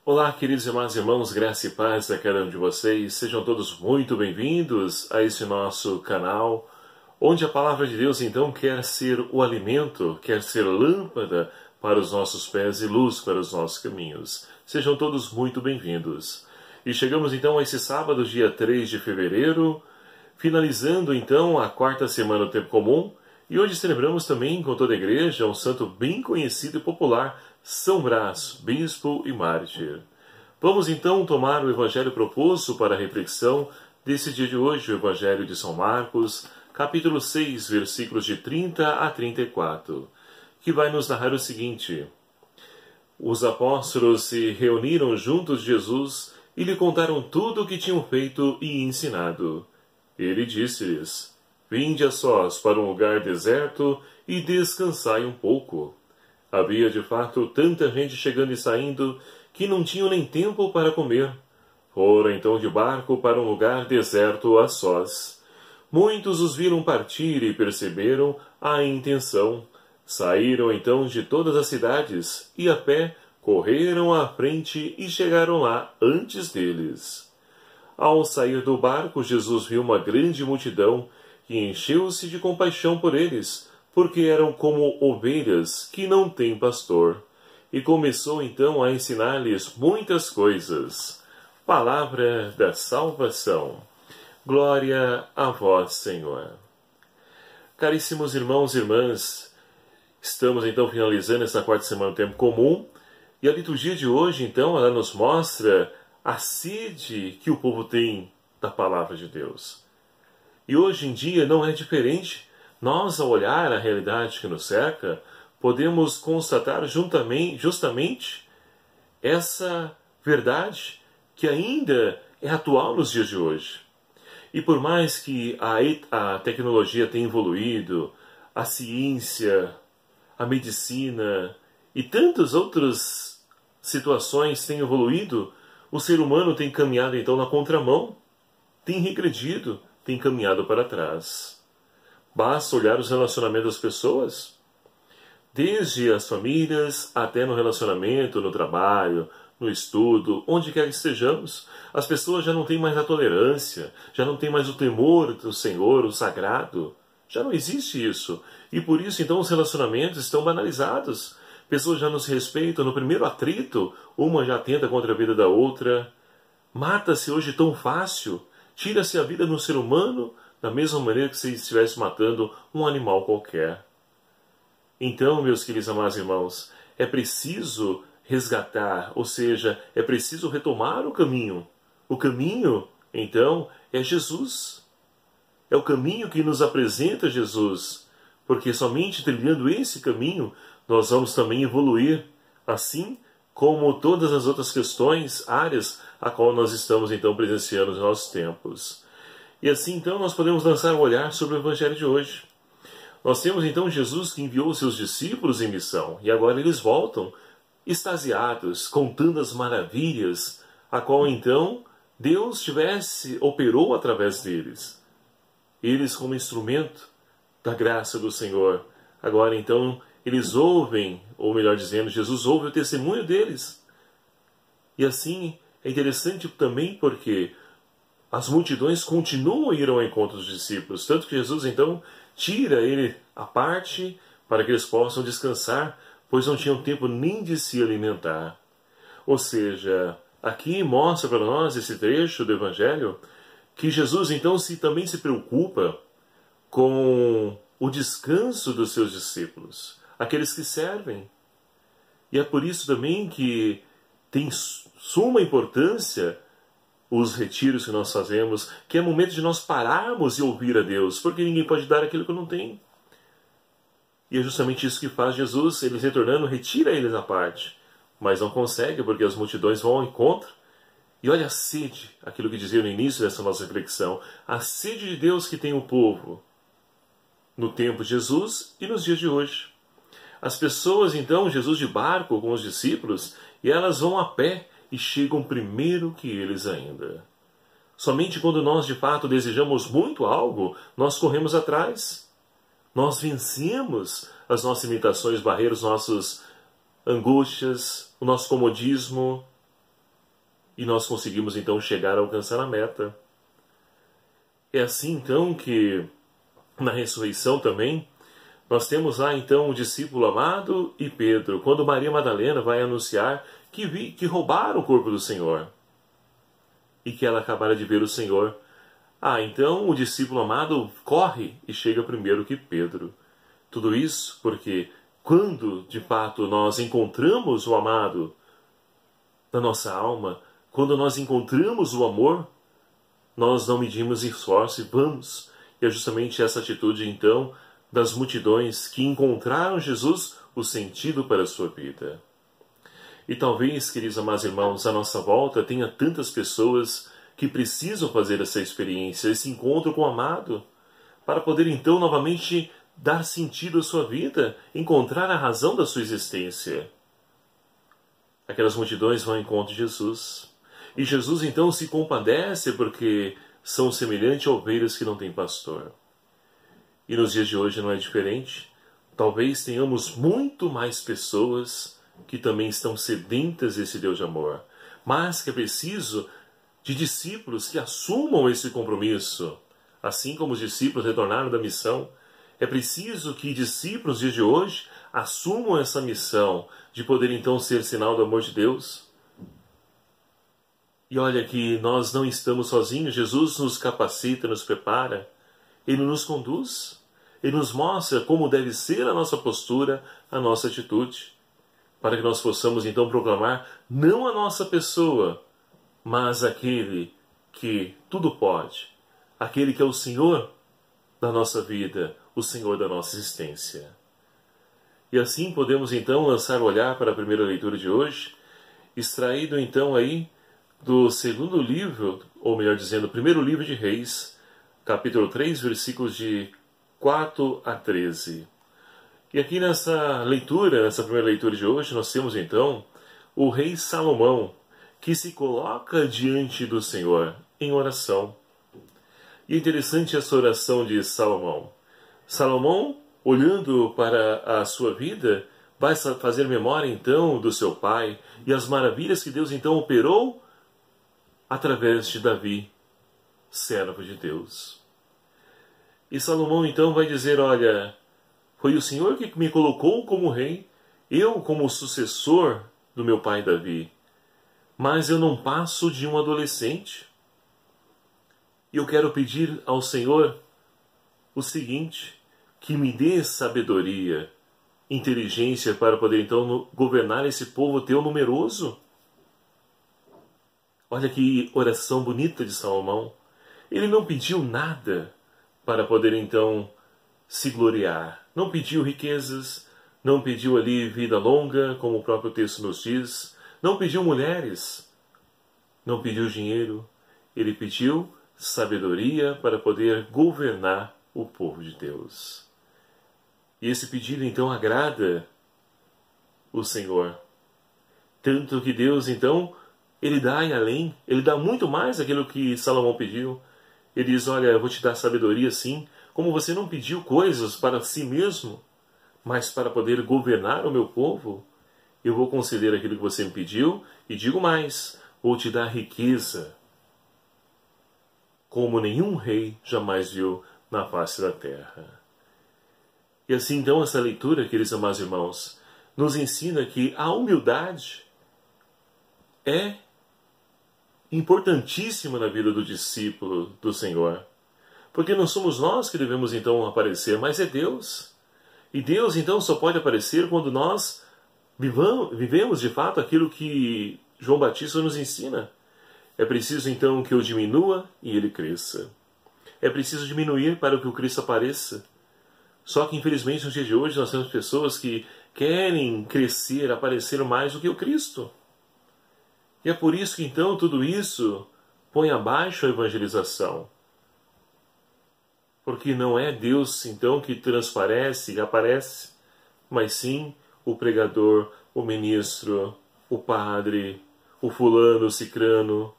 Olá, queridos irmãos e irmãos, graça e paz a cada um de vocês. Sejam todos muito bem-vindos a esse nosso canal, onde a palavra de Deus, então, quer ser o alimento, quer ser lâmpada para os nossos pés e luz para os nossos caminhos. Sejam todos muito bem-vindos. E chegamos, então, a esse sábado, dia 3 de fevereiro, finalizando, então, a quarta semana do Tempo Comum, e hoje celebramos também, com toda a igreja, um santo bem conhecido e popular, São Brás, bispo e mártir. Vamos então tomar o evangelho proposto para a reflexão desse dia de hoje, o evangelho de São Marcos, capítulo 6, versículos de 30 a 34, que vai nos narrar o seguinte: Os apóstolos se reuniram juntos de Jesus e lhe contaram tudo o que tinham feito e ensinado. Ele disse-lhes: Vinde a sós para um lugar deserto e descansai um pouco. Havia de fato tanta gente chegando e saindo que não tinham nem tempo para comer. Foram então de barco para um lugar deserto a sós. Muitos os viram partir e perceberam a intenção. Saíram então de todas as cidades e a pé correram à frente e chegaram lá antes deles. Ao sair do barco, Jesus viu uma grande multidão e encheu-se de compaixão por eles, porque eram como ovelhas que não têm pastor. E começou então a ensinar-lhes muitas coisas. Palavra da salvação. Glória a vós, Senhor. Caríssimos irmãos e irmãs, estamos então finalizando essa quarta semana do Tempo Comum, e a liturgia de hoje, então, ela nos mostra a sede que o povo tem da Palavra de Deus. E hoje em dia não é diferente. Nós, ao olhar a realidade que nos cerca, podemos constatar justamente essa verdade que ainda é atual nos dias de hoje. E por mais que a tecnologia tenha evoluído, a ciência, a medicina e tantas outras situações tenham evoluído, o ser humano tem caminhado então na contramão, tem regredido, tem caminhado para trás. Basta olhar os relacionamentos das pessoas, desde as famílias até no relacionamento, no trabalho, no estudo, onde quer que estejamos. As pessoas já não têm mais a tolerância, já não têm mais o temor do Senhor, o sagrado. Já não existe isso. E por isso, então, os relacionamentos estão banalizados. Pessoas já não se respeitam. No primeiro atrito, uma já atenta contra a vida da outra. Mata-se hoje tão fácil. Tira-se a vida de um ser humano da mesma maneira que se estivesse matando um animal qualquer. Então, meus queridos amados irmãos, é preciso resgatar, ou seja, é preciso retomar o caminho. O caminho, então, é Jesus. É o caminho que nos apresenta Jesus, porque somente trilhando esse caminho nós vamos também evoluir, assim como todas as outras questões, áreas a qual nós estamos então presenciando nos nossos tempos. E assim, então, nós podemos lançar um olhar sobre o Evangelho de hoje. Nós temos, então, Jesus que enviou os seus discípulos em missão, e agora eles voltam, extasiados, contando as maravilhas, a qual, então, Deus operou através deles. Eles como instrumento da graça do Senhor. Agora, então, eles ouvem, ou melhor dizendo, Jesus ouve o testemunho deles. E assim, é interessante também porque as multidões continuam a ir ao encontro dos discípulos, tanto que Jesus, então, tira ele à parte para que eles possam descansar, pois não tinham tempo nem de se alimentar. Ou seja, aqui mostra para nós esse trecho do Evangelho que Jesus, então, também se preocupa com o descanso dos seus discípulos, aqueles que servem. E é por isso também que tem suma importância os retiros que nós fazemos, que é momento de nós pararmos e ouvir a Deus, porque ninguém pode dar aquilo que não tem. E é justamente isso que faz Jesus, ele retornando, retira eles à parte, mas não consegue, porque as multidões vão ao encontro. E olha a sede, aquilo que dizia no início dessa nossa reflexão, a sede de Deus que tem o povo, no tempo de Jesus e nos dias de hoje. As pessoas, então, Jesus de barco com os discípulos, e elas vão a pé, e chegam primeiro que eles ainda. Somente quando nós de fato desejamos muito algo, nós corremos atrás. Nós vencemos as nossas limitações, barreiras, nossas angústias, o nosso comodismo. e nós conseguimos então chegar a alcançar a meta. É assim então que na ressurreição também nós temos lá então o discípulo amado e Pedro, quando Maria Madalena vai anunciar que roubaram o corpo do Senhor e que ela acabara de ver o Senhor. Então o discípulo amado corre e chega primeiro que Pedro. Tudo isso porque quando de fato nós encontramos o amado na nossa alma, quando nós encontramos o amor, nós não medimos esforço e vamos. E é justamente essa atitude então das multidões que encontraram Jesus o sentido para a sua vida. E talvez, queridos amados irmãos, à nossa volta tenha tantas pessoas que precisam fazer essa experiência, esse encontro com o amado, para poder então novamente dar sentido à sua vida, encontrar a razão da sua existência. Aquelas multidões vão ao encontro de Jesus. E Jesus então se compadece porque são semelhantes a ovelhas que não têm pastor. E nos dias de hoje não é diferente. Talvez tenhamos muito mais pessoas que também estão sedentas desse Deus de amor. Mas que é preciso de discípulos que assumam esse compromisso. Assim como os discípulos retornaram da missão, é preciso que discípulos dias de hoje assumam essa missão de poder então ser sinal do amor de Deus. E olha que nós não estamos sozinhos, Jesus nos capacita, nos prepara, Ele nos conduz, Ele nos mostra como deve ser a nossa postura, a nossa atitude, para que nós possamos então proclamar não a nossa pessoa, mas aquele que tudo pode, aquele que é o Senhor da nossa vida, o Senhor da nossa existência. E assim podemos então lançar o olhar para a primeira leitura de hoje, extraído então aí do segundo livro, ou melhor dizendo, primeiro livro de Reis, capítulo 3, versículos de 4 a 13. E aqui nessa leitura, nessa primeira leitura de hoje, nós temos então o rei Salomão, que se coloca diante do Senhor em oração. E é interessante essa oração de Salomão. Salomão, olhando para a sua vida, vai fazer memória então do seu pai e as maravilhas que Deus então operou através de Davi, servo de Deus. E Salomão então vai dizer, olha, foi o Senhor que me colocou como rei, eu como sucessor do meu pai Davi, mas eu não passo de um adolescente. E eu quero pedir ao Senhor o seguinte, que me dê sabedoria, inteligência para poder então governar esse povo teu numeroso. Olha que oração bonita de Salomão. Ele não pediu nada para poder então se gloriar. Não pediu riquezas, não pediu ali vida longa, como o próprio texto nos diz. Não pediu mulheres, não pediu dinheiro. Ele pediu sabedoria para poder governar o povo de Deus. E esse pedido então agrada o Senhor. Tanto que Deus então, Ele dá e além, Ele dá muito mais daquilo que Salomão pediu. Ele diz, olha, eu vou te dar sabedoria sim, como você não pediu coisas para si mesmo, mas para poder governar o meu povo, eu vou conceder aquilo que você me pediu, e digo mais, vou te dar riqueza, como nenhum rei jamais viu na face da terra. E assim então essa leitura, queridos amados irmãos, nos ensina que a humildade é importantíssima na vida do discípulo do Senhor. Porque não somos nós que devemos então aparecer, mas é Deus. E Deus então só pode aparecer quando nós vivemos de fato aquilo que João Batista nos ensina. É preciso então que eu diminua e ele cresça. É preciso diminuir para que o Cristo apareça. Só que infelizmente nos dias de hoje nós temos pessoas que querem crescer, aparecer mais do que o Cristo. E é por isso que então tudo isso põe abaixo a evangelização. Porque não é Deus então que transparece e aparece, mas sim o pregador, o ministro, o padre, o fulano, o cicrano,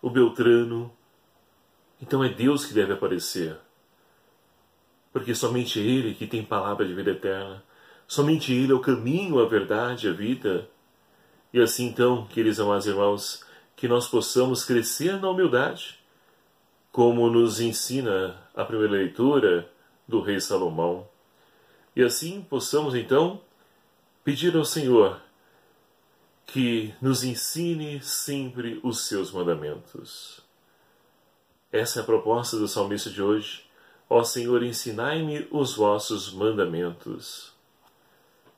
o beltrano. Então é Deus que deve aparecer. Porque somente Ele que tem palavra de vida eterna. Somente Ele é o caminho, a verdade, a vida. E assim então, queridos amados irmãos, que nós possamos crescer na humildade, como nos ensina a primeira leitura do rei Salomão. E assim possamos então pedir ao Senhor que nos ensine sempre os seus mandamentos. Essa é a proposta do salmista de hoje. Ó Senhor, ensinai-me os vossos mandamentos.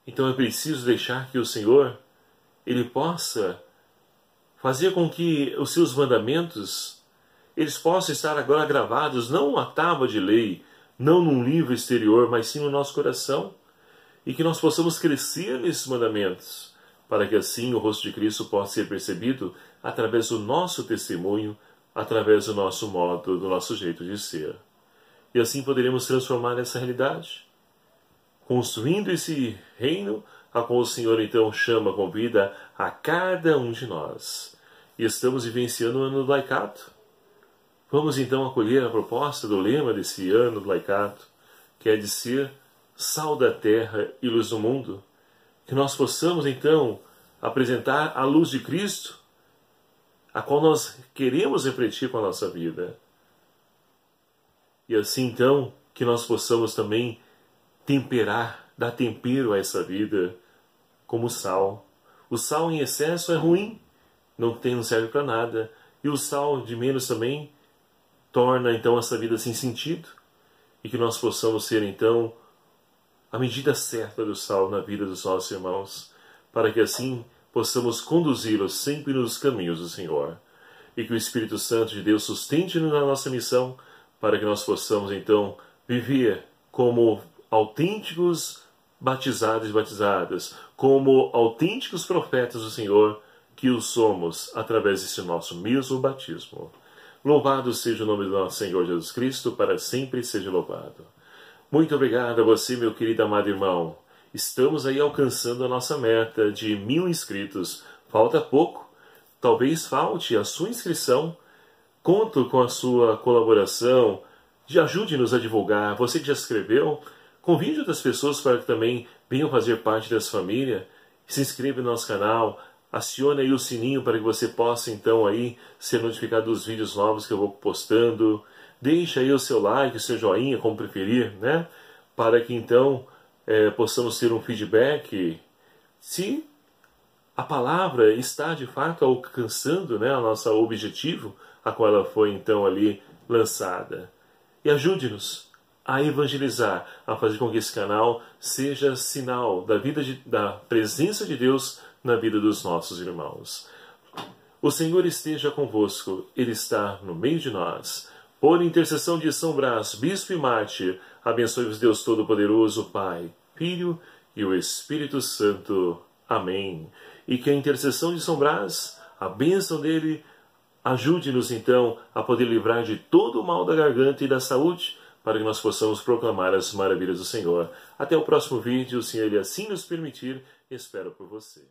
Então é preciso deixar que o Senhor, Ele possa fazer com que os seus mandamentos, eles possam estar agora gravados, não numa tábua de lei, não num livro exterior, mas sim no nosso coração, e que nós possamos crescer nesses mandamentos, para que assim o rosto de Cristo possa ser percebido através do nosso testemunho, através do nosso modo, do nosso jeito de ser. E assim poderemos transformar essa realidade, construindo esse reino a qual o Senhor então chama, convida a cada um de nós. E estamos vivenciando o ano do laicato. Vamos então acolher a proposta do lema desse ano do laicato, que é de ser sal da terra e luz do mundo. Que nós possamos então apresentar a luz de Cristo, a qual nós queremos refletir com a nossa vida. E assim então que nós possamos também temperar, dar tempero a essa vida como sal. O sal em excesso é ruim, não serve para nada. E o sal de menos também torna então essa vida sem sentido. E que nós possamos ser então a medida certa do sal na vida dos nossos irmãos, para que assim possamos conduzi-los sempre nos caminhos do Senhor. E que o Espírito Santo de Deus sustente-nos na nossa missão, para que nós possamos então viver como autênticos batizados e batizadas, como autênticos profetas do Senhor, que o somos através desse nosso mesmo batismo. Louvado seja o nome do nosso Senhor Jesus Cristo, para sempre seja louvado. Muito obrigado a você, meu querido amado irmão. Estamos aí alcançando a nossa meta de 1000 inscritos. Falta pouco. Talvez falte a sua inscrição. Conto com a sua colaboração. Ajude-nos a divulgar. Você que já se inscreveu, convide outras pessoas para que também venham fazer parte dessa família. Se inscreva no nosso canal. Acione aí o sininho para que você possa então aí ser notificado dos vídeos novos que eu vou postando. Deixe aí o seu like, o seu joinha, como preferir, né? Para que então possamos ter um feedback se a palavra está de fato alcançando, né, o nosso objetivo, a qual ela foi então ali lançada. E ajude-nos a evangelizar, a fazer com que esse canal seja sinal da presença de Deus na vida dos nossos irmãos. O Senhor esteja convosco, Ele está no meio de nós. Por intercessão de São Brás, Bispo e Mártir, abençoe-vos Deus Todo-Poderoso, Pai, Filho e o Espírito Santo. Amém. E que a intercessão de São Brás, a bênção dele, ajude-nos então a poder livrar de todo o mal da garganta e da saúde, para que nós possamos proclamar as maravilhas do Senhor. Até o próximo vídeo, se Ele assim nos permitir, espero por você.